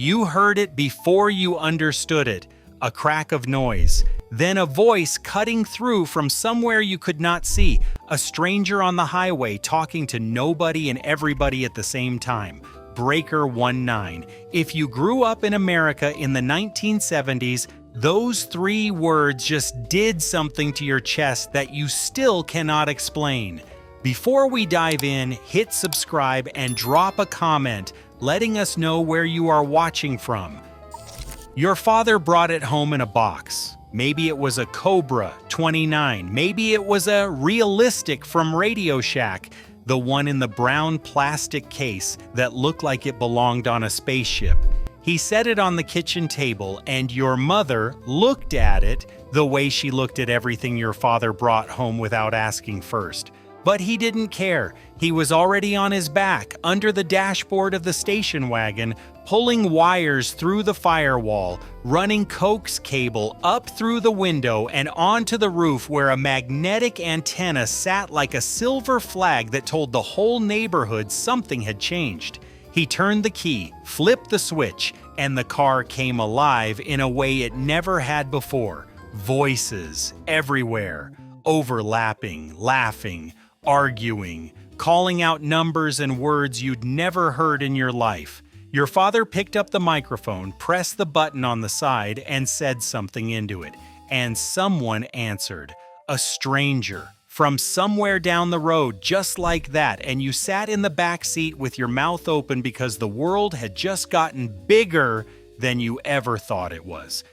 You heard it before you understood it, a crack of noise. Then a voice cutting through from somewhere you could not see, a stranger on the highway talking to nobody and everybody at the same time. Breaker 19. If you grew up in America in the 1970s, those 3 words just did something to your chest that you still cannot explain. Before we dive in, hit subscribe and drop a comment letting us know where you are watching from. Your father brought it home in a box. Maybe it was a Cobra 29. Maybe it was a realistic from Radio Shack, the one in the brown plastic case that looked like it belonged on a spaceship. He set it on the kitchen table, and your mother looked at it the way she looked at everything your father brought home without asking first. But he didn't care. He was already on his back, under the dashboard of the station wagon, pulling wires through the firewall, running coax cable up through the window and onto the roof where a magnetic antenna sat like a silver flag that told the whole neighborhood something had changed. He turned the key, flipped the switch, and the car came alive in a way it never had before. Voices everywhere, overlapping, laughing, arguing, calling out numbers and words you'd never heard in your life. Your father picked up the microphone, pressed the button on the side, and said something into it. And someone answered. A stranger. From somewhere down the road, just like that, and you sat in the back seat with your mouth open because the world had just gotten bigger than you ever thought it was.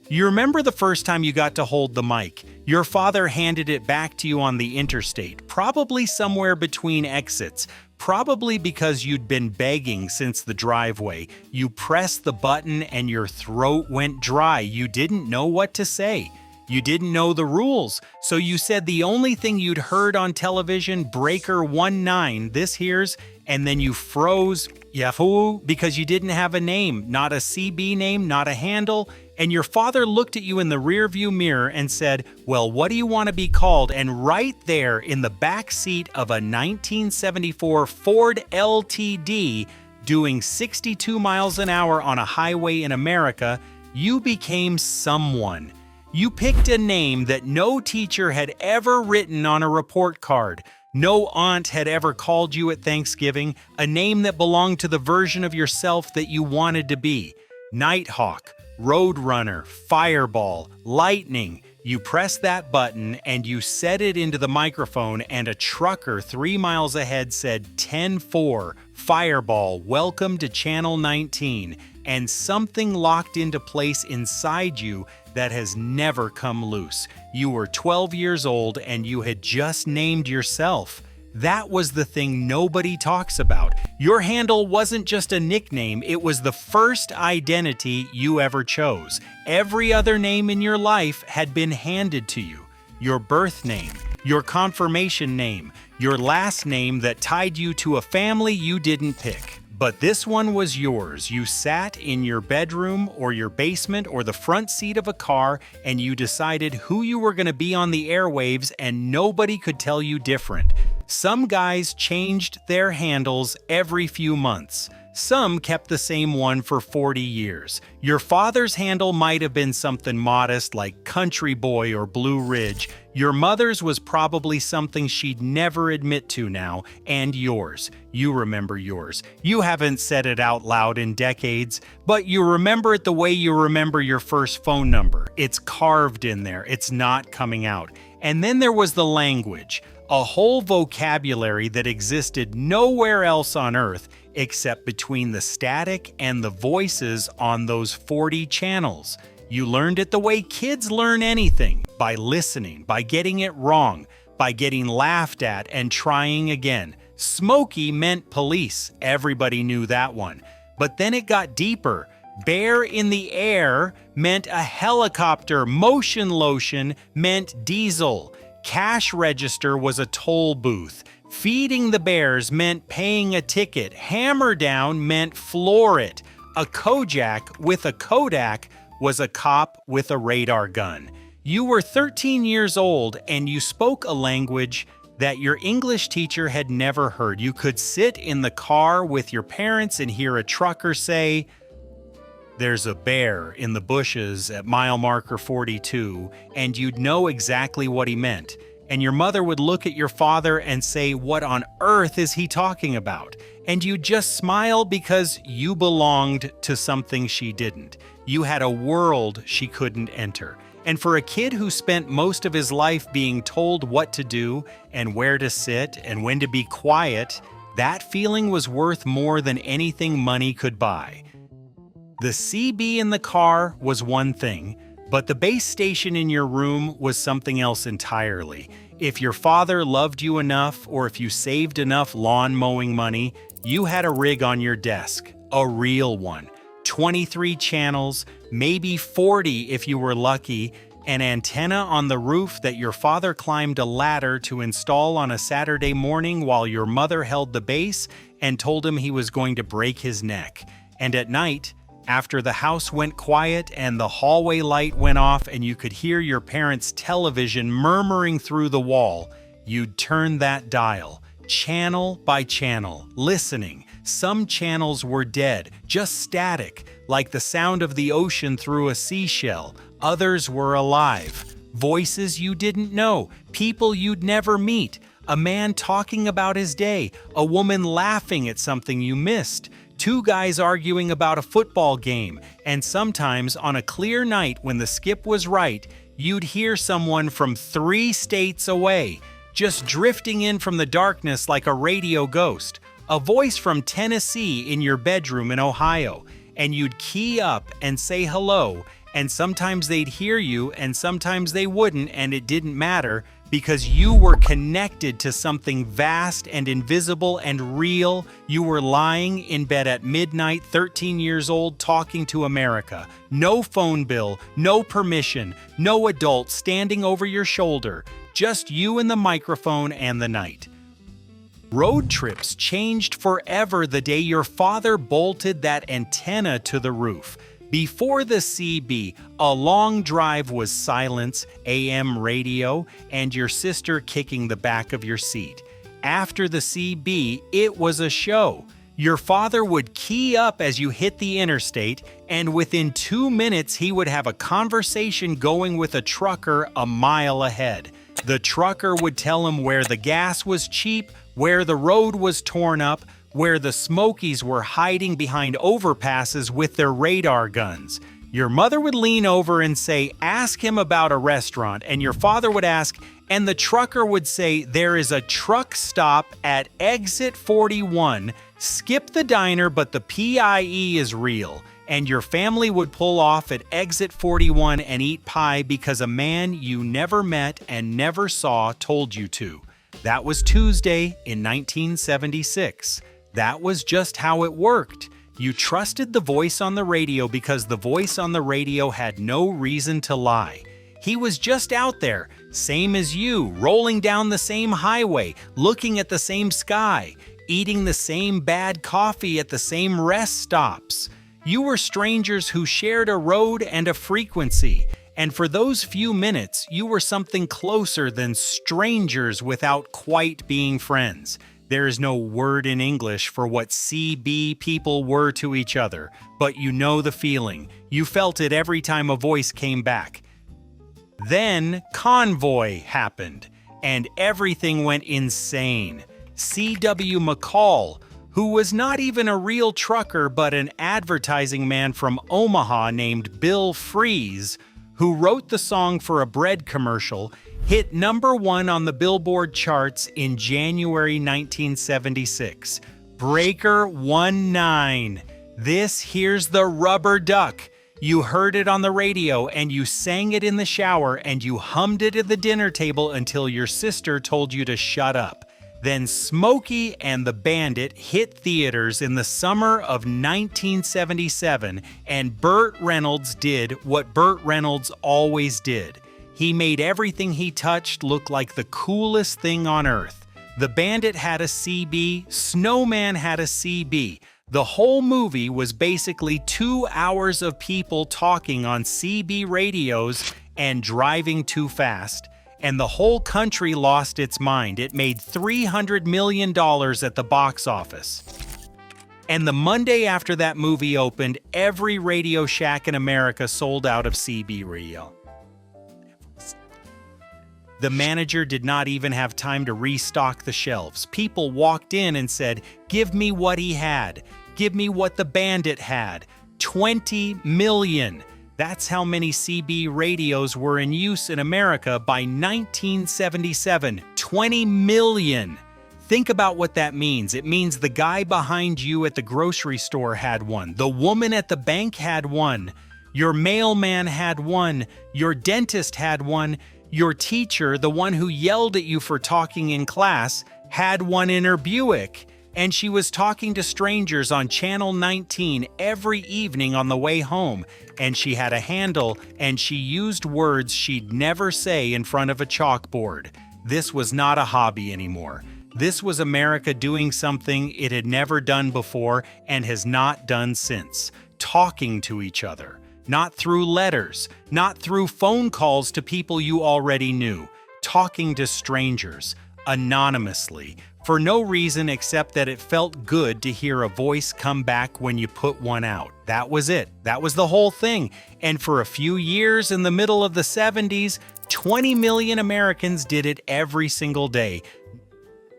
You remember the first time you got to hold the mic. Your father handed it back to you on the interstate, probably somewhere between exits, probably because you'd been begging since the driveway. You pressed the button and your throat went dry. You didn't know what to say. You didn't know the rules, so you said the only thing you'd heard on television, Breaker 19, this here's, and then you froze, yahoo, because you didn't have a name, not a CB name, not a handle, and your father looked at you in the rearview mirror and said, well, what do you want to be called? And right there in the back seat of a 1974 Ford LTD doing 62 miles an hour on a highway in America, you became someone. You picked a name that no teacher had ever written on a report card. No aunt had ever called you at Thanksgiving, a name that belonged to the version of yourself that you wanted to be. Nighthawk, Roadrunner, Fireball, Lightning. You pressed that button and you said it into the microphone, and a trucker 3 miles ahead said 10-4, Fireball, welcome to Channel 19. And something locked into place inside you that has never come loose. You were 12 years old and you had just named yourself. That was the thing nobody talks about. Your handle wasn't just a nickname, it was the first identity you ever chose. Every other name in your life had been handed to you. Your birth name, your confirmation name, your last name that tied you to a family you didn't pick. But this one was yours. You sat in your bedroom or your basement or the front seat of a car and you decided who you were going to be on the airwaves, and nobody could tell you different. Some guys changed their handles every few months. Some kept the same one for 40 years. Your father's handle might have been something modest like Country Boy or Blue Ridge. Your mother's was probably something she'd never admit to now. And yours. You remember yours. You haven't said it out loud in decades, but you remember it the way you remember your first phone number. It's carved in there. It's not coming out. And then there was the language. A whole vocabulary that existed nowhere else on Earth except between the static and the voices on those 40 channels. You learned it the way kids learn anything, by listening, by getting it wrong, by getting laughed at and trying again. Smokey meant police. Everybody knew that one. But then it got deeper. Bear in the air meant a helicopter. Motion lotion meant diesel. Cash register was a toll booth. Feeding the bears meant paying a ticket. Hammer down meant floor it. A Kojak with a Kodak was a cop with a radar gun. You were 13 years old and you spoke a language that your English teacher had never heard. You could sit in the car with your parents and hear a trucker say, there's a bear in the bushes at mile marker 42, and you'd know exactly what he meant. And your mother would look at your father and say, "What on earth is he talking about?" And you'd just smile because you belonged to something she didn't. You had a world she couldn't enter. And for a kid who spent most of his life being told what to do and where to sit and when to be quiet, that feeling was worth more than anything money could buy. The CB in the car was one thing, but the base station in your room was something else entirely. If your father loved you enough, or if you saved enough lawn mowing money, you had a rig on your desk, a real one. 23 channels, maybe 40 if you were lucky, an antenna on the roof that your father climbed a ladder to install on a Saturday morning while your mother held the base and told him he was going to break his neck. And at night, after the house went quiet and the hallway light went off and you could hear your parents' television murmuring through the wall, you'd turn that dial, channel by channel, listening. Some channels were dead, just static, like the sound of the ocean through a seashell. Others were alive. Voices you didn't know, people you'd never meet, a man talking about his day, a woman laughing at something you missed, two guys arguing about a football game, and sometimes on a clear night when the skip was right, you'd hear someone from 3 states away, just drifting in from the darkness like a radio ghost, a voice from Tennessee in your bedroom in Ohio, and you'd key up and say hello, and sometimes they'd hear you and sometimes they wouldn't, and it didn't matter, because you were connected to something vast and invisible and real. You were lying in bed at midnight, 13 years old, talking to America. No phone bill, no permission, no adult standing over your shoulder. Just you and the microphone and the night. Road trips changed forever the day your father bolted that antenna to the roof. Before the CB, a long drive was silence, AM radio, and your sister kicking the back of your seat. After the CB, it was a show. Your father would key up as you hit the interstate, and within 2 minutes he would have a conversation going with a trucker a mile ahead. The trucker would tell him where the gas was cheap, where the road was torn up, where the Smokeys were hiding behind overpasses with their radar guns. Your mother would lean over and say, "Ask him about a restaurant," and your father would ask, and the trucker would say, "There is a truck stop at exit 41, skip the diner, but the PIE is real." And your family would pull off at exit 41 and eat pie because a man you never met and never saw told you to. That was Tuesday in 1976. That was just how it worked. You trusted the voice on the radio because the voice on the radio had no reason to lie. He was just out there, same as you, rolling down the same highway, looking at the same sky, eating the same bad coffee at the same rest stops. You were strangers who shared a road and a frequency, and for those few minutes, you were something closer than strangers without quite being friends. There is no word in English for what CB people were to each other, but you know the feeling. You felt it every time a voice came back. Then Convoy happened, and everything went insane. C.W. McCall, who was not even a real trucker but an advertising man from Omaha named Bill Freeze, who wrote the song for a bread commercial, hit #1 on the Billboard charts in January 1976. Breaker 19. This here's the rubber duck. You heard it on the radio and you sang it in the shower and you hummed it at the dinner table until your sister told you to shut up. Then Smokey and the Bandit hit theaters in the summer of 1977, and Burt Reynolds did what Burt Reynolds always did. He made everything he touched look like the coolest thing on earth. The Bandit had a CB, Snowman had a CB. The whole movie was basically 2 hours of people talking on CB radios and driving too fast. And the whole country lost its mind. It made $300 million at the box office. And the Monday after that movie opened, every Radio Shack in America sold out of CB radio. The manager did not even have time to restock the shelves. People walked in and said, "Give me what he had. Give me what the Bandit had." 20 million. That's how many CB radios were in use in America by 1977. 20 million. Think about what that means. It means the guy behind you at the grocery store had one. The woman at the bank had one. Your mailman had one. Your dentist had one. Your teacher, the one who yelled at you for talking in class, had one in her Buick. And she was talking to strangers on Channel 19 every evening on the way home. And she had a handle, and she used words she'd never say in front of a chalkboard. This was not a hobby anymore. This was America doing something it had never done before and has not done since. Talking to each other. Not through letters, not through phone calls to people you already knew. Talking to strangers, anonymously, for no reason except that it felt good to hear a voice come back when you put one out. That was it. That was the whole thing. And for a few years in the middle of the 70s, 20 million Americans did it every single day.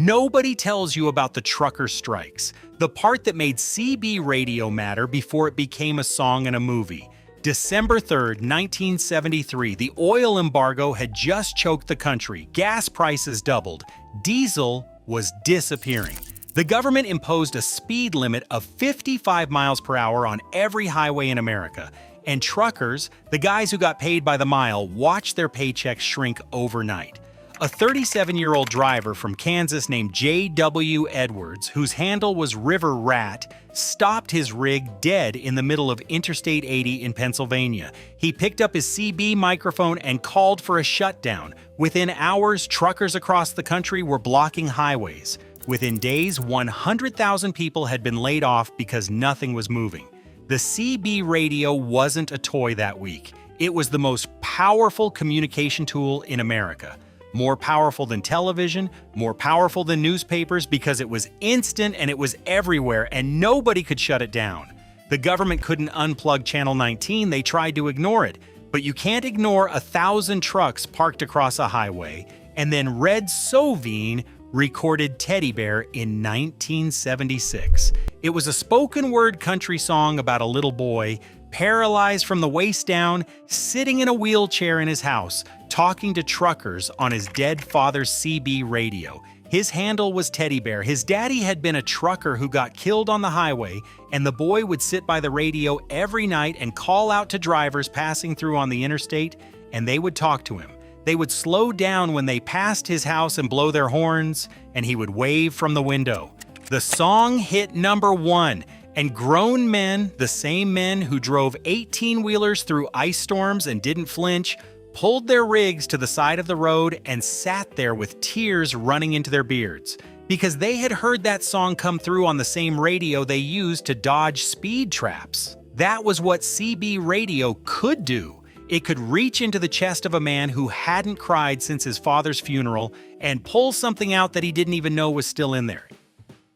Nobody tells you about the trucker strikes, the part that made CB radio matter before it became a song and a movie. December 3rd, 1973, the oil embargo had just choked the country. Gas prices doubled. Diesel was disappearing. The government imposed a speed limit of 55 miles per hour on every highway in America. And truckers, the guys who got paid by the mile, watched their paychecks shrink overnight. A 37-year-old driver from Kansas named J.W. Edwards, whose handle was River Rat, stopped his rig dead in the middle of Interstate 80 in Pennsylvania. He picked up his CB microphone and called for a shutdown. Within hours, truckers across the country were blocking highways. Within days, 100,000 people had been laid off because nothing was moving. The CB radio wasn't a toy that week. It was the most powerful communication tool in America. More powerful than television, more powerful than newspapers because it was instant and it was everywhere and nobody could shut it down. The government couldn't unplug Channel 19, they tried to ignore it. But you can't ignore 1,000 trucks parked across a highway, and then Red Sovine recorded Teddy Bear in 1976. It was a spoken word country song about a little boy, paralyzed from the waist down, sitting in a wheelchair in his house, talking to truckers on his dead father's CB radio. His handle was Teddy Bear. His daddy had been a trucker who got killed on the highway, and the boy would sit by the radio every night and call out to drivers passing through on the interstate, and they would talk to him. They would slow down when they passed his house and blow their horns, and he would wave from the window. The song hit #1, and grown men, the same men who drove 18-wheelers through ice storms and didn't flinch, pulled their rigs to the side of the road and sat there with tears running into their beards, because they had heard that song come through on the same radio they used to dodge speed traps. That was what CB radio could do. It could reach into the chest of a man who hadn't cried since his father's funeral and pull something out that he didn't even know was still in there.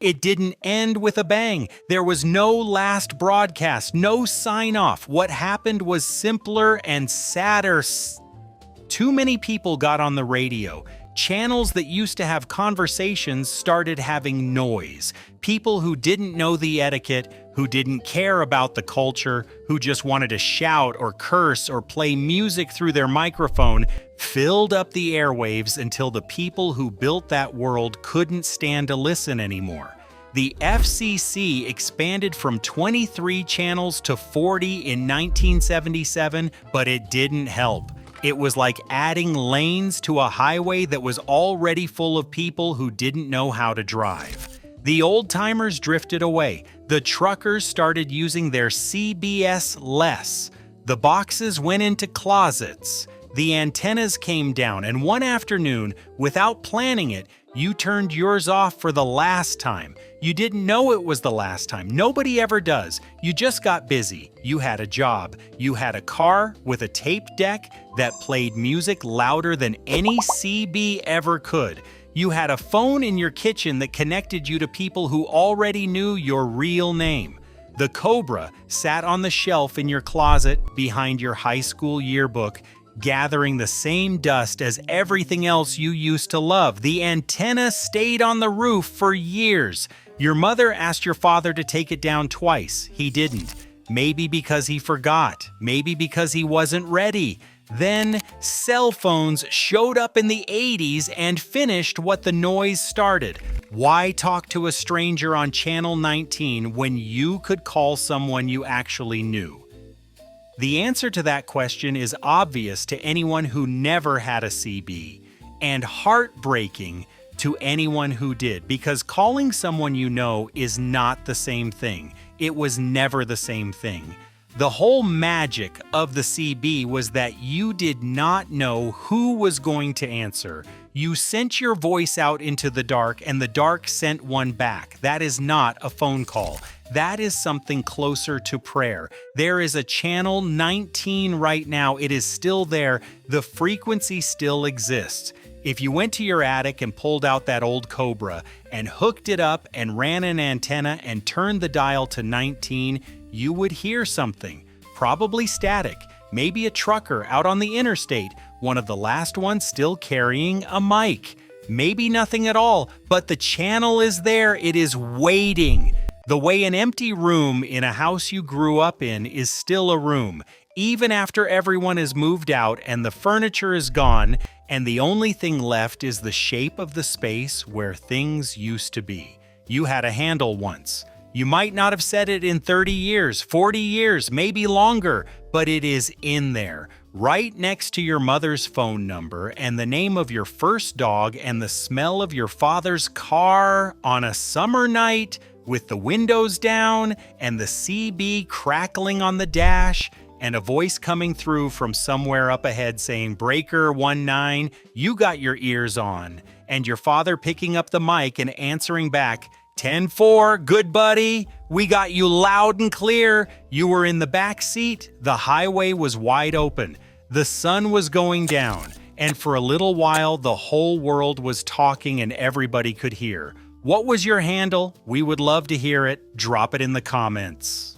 It didn't end with a bang. There was no last broadcast, no sign-off. What happened was simpler and sadder. Too many people got on the radio. Channels that used to have conversations started having noise. People who didn't know the etiquette, who didn't care about the culture, who just wanted to shout or curse or play music through their microphone, filled up the airwaves until the people who built that world couldn't stand to listen anymore. The FCC expanded from 23 channels to 40 in 1977, but it didn't help. It was like adding lanes to a highway that was already full of people who didn't know how to drive. The old-timers drifted away. The truckers started using their CBS less. The boxes went into closets. The antennas came down, and one afternoon, without planning it, you turned yours off for the last time. You didn't know it was the last time. Nobody ever does. You just got busy. You had a job. You had a car with a tape deck that played music louder than any CB ever could. You had a phone in your kitchen that connected you to people who already knew your real name. The Cobra sat on the shelf in your closet behind your high school yearbook, gathering the same dust as everything else you used to love. The antenna stayed on the roof for years. Your mother asked your father to take it down twice. He didn't. Maybe because he forgot. Maybe because he wasn't ready. Then, cell phones showed up in the 80s and finished what the noise started. Why talk to a stranger on Channel 19 when you could call someone you actually knew? The answer to that question is obvious to anyone who never had a CB, and heartbreaking to anyone who did, because calling someone you know is not the same thing. It was never the same thing. The whole magic of the CB was that you did not know who was going to answer. You sent your voice out into the dark, and the dark sent one back. That is not a phone call. That is something closer to prayer. There is a channel 19 right now. It is still there. The frequency still exists. If you went to your attic and pulled out that old Cobra and hooked it up and ran an antenna and turned the dial to 19, you would hear something, probably static, maybe a trucker out on the interstate, one of the last ones still carrying a mic. Maybe nothing at all, but the channel is there. It is waiting. The way an empty room in a house you grew up in is still a room, even after everyone has moved out and the furniture is gone, and the only thing left is the shape of the space where things used to be. You had a handle once. You might not have said it in 30 years, 40 years, maybe longer, but it is in there, right next to your mother's phone number and the name of your first dog and the smell of your father's car on a summer night with the windows down and the CB crackling on the dash and a voice coming through from somewhere up ahead saying, "Breaker 19, you got your ears on," and your father picking up the mic and answering back, 10-4, good buddy, we got you loud and clear. You were in the back seat. The highway was wide open. The sun was going down. And for a little while, the whole world was talking and everybody could hear. What was your handle? We would love to hear it. Drop it in the comments.